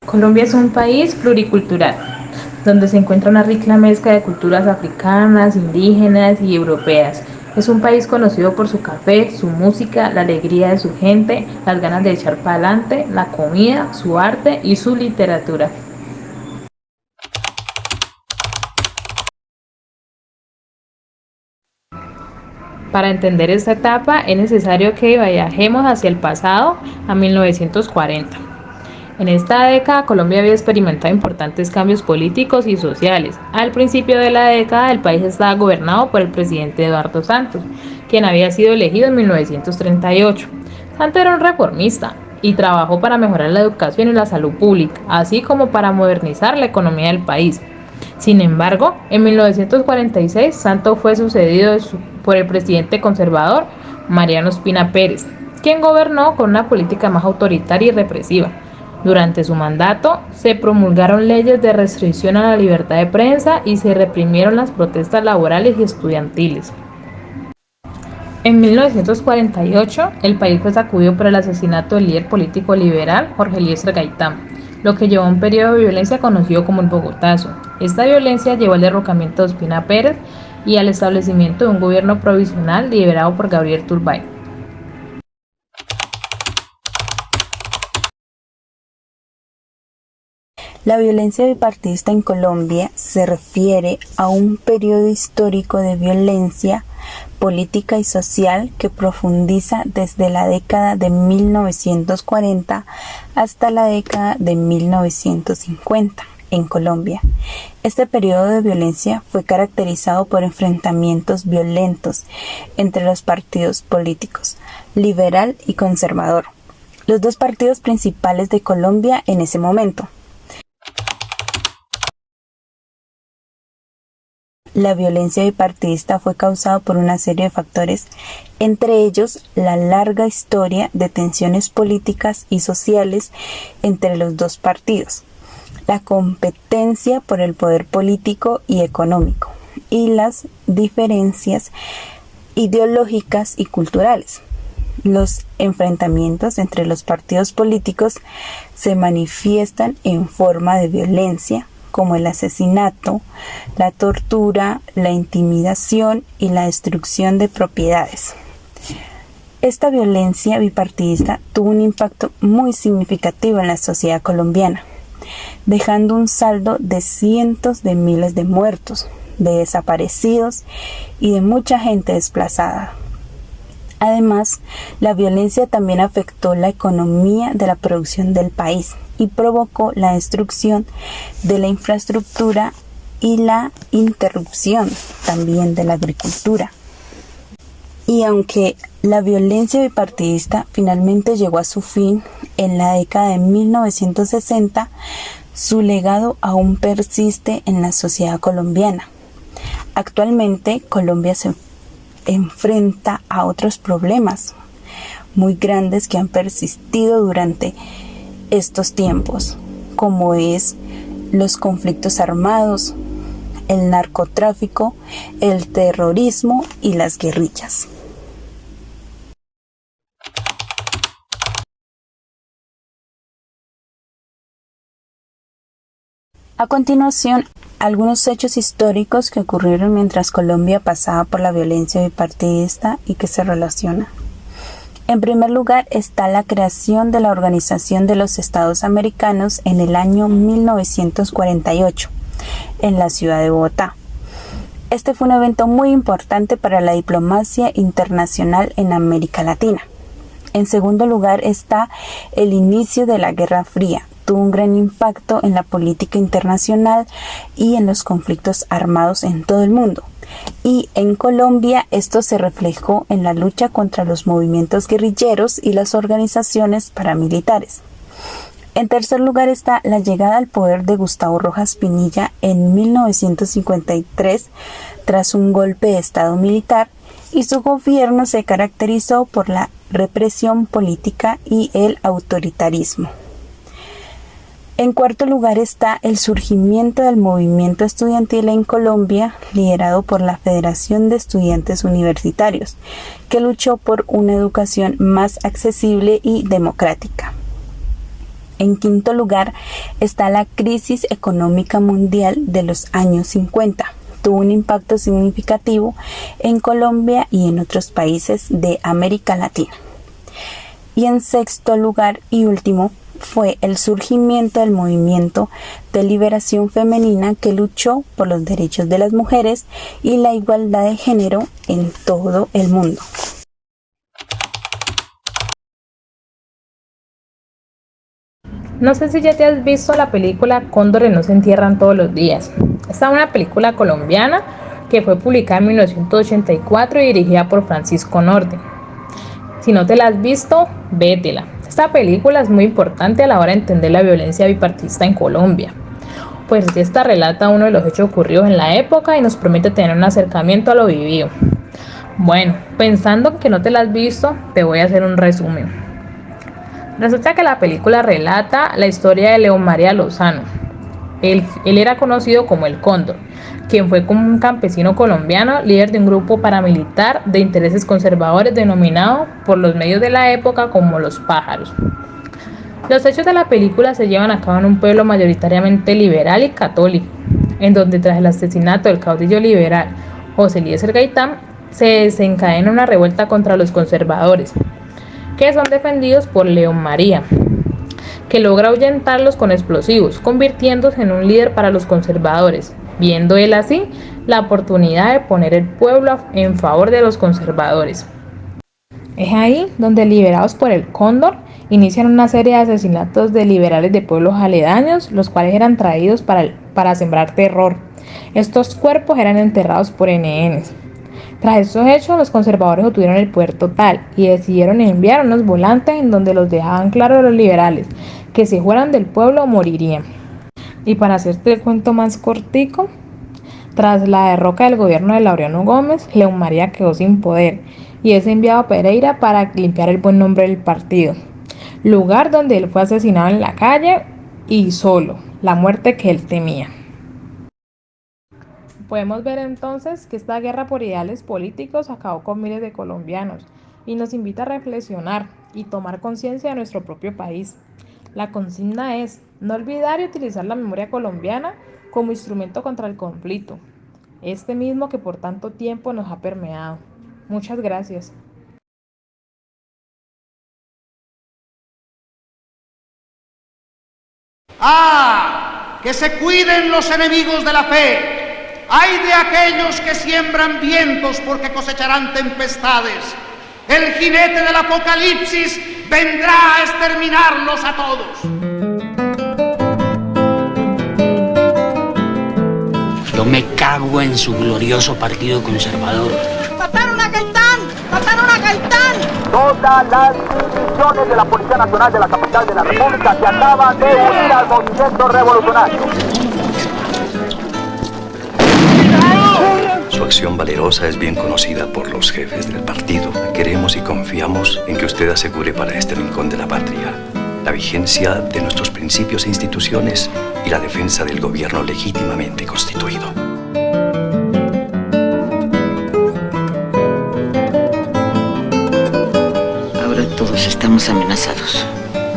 Colombia es un país pluricultural, donde se encuentra una rica mezcla de culturas africanas, indígenas y europeas. Es un país conocido por su café, su música, la alegría de su gente, las ganas de echar para adelante, la comida, su arte y su literatura. Para entender esta etapa es necesario que viajemos hacia el pasado, a 1940. En esta década, Colombia había experimentado importantes cambios políticos y sociales. Al principio de la década, el país estaba gobernado por el presidente Eduardo Santos, quien había sido elegido en 1938. Santos era un reformista y trabajó para mejorar la educación y la salud pública, así como para modernizar la economía del país. Sin embargo, en 1946, Santos fue sucedido por el presidente conservador Mariano Ospina Pérez, quien gobernó con una política más autoritaria y represiva. Durante su mandato, se promulgaron leyes de restricción a la libertad de prensa y se reprimieron las protestas laborales y estudiantiles. En 1948, el país fue sacudido por el asesinato del líder político liberal Jorge Eliezer Gaitán, lo que llevó a un periodo de violencia conocido como el Bogotazo. Esta violencia llevó al derrocamiento de Ospina Pérez y al establecimiento de un gobierno provisional liderado por Gabriel Turbay. La violencia bipartidista en Colombia se refiere a un periodo histórico de violencia política y social que profundiza desde la década de 1940 hasta la década de 1950 en Colombia. Este periodo de violencia fue caracterizado por enfrentamientos violentos entre los partidos políticos, liberal y conservador, los dos partidos principales de Colombia en ese momento. La violencia bipartidista fue causada por una serie de factores, entre ellos la larga historia de tensiones políticas y sociales entre los dos partidos, la competencia por el poder político y económico, y las diferencias ideológicas y culturales. Los enfrentamientos entre los partidos políticos se manifiestan en forma de violencia, como el asesinato, la tortura, la intimidación y la destrucción de propiedades. Esta violencia bipartidista tuvo un impacto muy significativo en la sociedad colombiana, dejando un saldo de cientos de miles de muertos, de desaparecidos y de mucha gente desplazada. Además, la violencia también afectó la economía de la producción del país y provocó la destrucción de la infraestructura y la interrupción también de la agricultura. Y aunque la violencia bipartidista finalmente llegó a su fin en la década de 1960, su legado aún persiste en la sociedad colombiana. Actualmente, Colombia se enfrenta a otros problemas muy grandes que han persistido durante estos tiempos, como es los conflictos armados, el narcotráfico, el terrorismo y las guerrillas. A continuación, algunos hechos históricos que ocurrieron mientras Colombia pasaba por la violencia bipartidista y que se relacionan. En primer lugar está la creación de la Organización de los Estados Americanos en el año 1948, en la ciudad de Bogotá. Este fue un evento muy importante para la diplomacia internacional en América Latina. En segundo lugar está el inicio de la Guerra Fría. Tuvo un gran impacto en la política internacional y en los conflictos armados en todo el mundo. Y en Colombia esto se reflejó en la lucha contra los movimientos guerrilleros y las organizaciones paramilitares. En tercer lugar está la llegada al poder de Gustavo Rojas Pinilla en 1953 tras un golpe de estado militar, y su gobierno se caracterizó por la represión política y el autoritarismo. En cuarto lugar está el surgimiento del movimiento estudiantil en Colombia, liderado por la Federación de Estudiantes Universitarios, que luchó por una educación más accesible y democrática. En quinto lugar está la crisis económica mundial de los años 50. Tuvo un impacto significativo en Colombia y en otros países de América Latina. Y en sexto lugar y último fue el surgimiento del movimiento de liberación femenina que luchó por los derechos de las mujeres y la igualdad de género en todo el mundo. No sé si ya te has visto la película Cóndores no se entierran todos los días. Esta es una película colombiana que fue publicada en 1984 y dirigida por Francisco Norte. Si no te la has visto, vétela. Esta película es muy importante a la hora de entender la violencia bipartidista en Colombia, pues esta relata uno de los hechos ocurridos en la época y nos promete tener un acercamiento a lo vivido. Bueno, pensando que no te la has visto, te voy a hacer un resumen. Resulta que la película relata la historia de León María Lozano. Él era conocido como el Cóndor, quien fue como un campesino colombiano, líder de un grupo paramilitar de intereses conservadores denominado por los medios de la época como los Pájaros. Los hechos de la película se llevan a cabo en un pueblo mayoritariamente liberal y católico, en donde tras el asesinato del caudillo liberal José Eliezer Gaitán se desencadena una revuelta contra los conservadores, que son defendidos por León María, que logra ahuyentarlos con explosivos, convirtiéndose en un líder para los conservadores, viendo él así la oportunidad de poner el pueblo en favor de los conservadores. Es ahí donde, liberados por el Cóndor, inician una serie de asesinatos de liberales de pueblos aledaños, los cuales eran traídos para sembrar terror. Estos cuerpos eran enterrados por NNs. Tras estos hechos, los conservadores obtuvieron el poder total y decidieron enviar unos volantes en donde los dejaban claro a los liberales que si fueran del pueblo morirían. Y para hacerte el cuento más cortico, tras la derrota del gobierno de Laureano Gómez, León María quedó sin poder y es enviado a Pereira para limpiar el buen nombre del partido, lugar donde él fue asesinado en la calle y solo, la muerte que él temía. Podemos ver entonces que esta guerra por ideales políticos acabó con miles de colombianos y nos invita a reflexionar y tomar conciencia de nuestro propio país. La consigna es no olvidar y utilizar la memoria colombiana como instrumento contra el conflicto, este mismo que por tanto tiempo nos ha permeado. Muchas gracias. ¡Ah! ¡Que se cuiden los enemigos de la fe! ¡Ay de aquellos que siembran vientos porque cosecharán tempestades! El jinete del apocalipsis vendrá a exterminarlos a todos. Yo me cago en su glorioso partido conservador. ¡Mataron a Gaitán! ¡Mataron a Gaitán! Todas las divisiones de la Policía Nacional de la capital de la República se acaban de unir al movimiento revolucionario. Su acción valerosa es bien conocida por los jefes del partido. Queremos y confiamos en que usted asegure para este rincón de la patria la vigencia de nuestros principios e instituciones y la defensa del gobierno legítimamente constituido. Ahora todos estamos amenazados.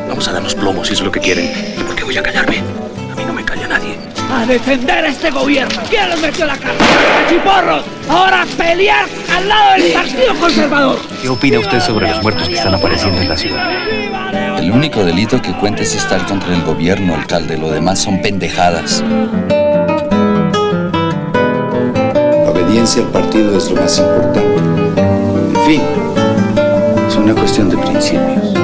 Vamos a darnos plomos si es lo que quieren. ¿Y por qué voy a callarme? A mí no me calla nadie. ¡A defender a este gobierno! ¿Quién los metió a la cárcel? ¡Cachiporros! ¡Ahora a pelear al lado del Partido Conservador! ¿Qué opina usted sobre los muertos que están apareciendo en la ciudad? El único delito que cuenta es estar contra el gobierno, alcalde. Lo demás son pendejadas. La obediencia al partido es lo más importante. En fin, es una cuestión de principios.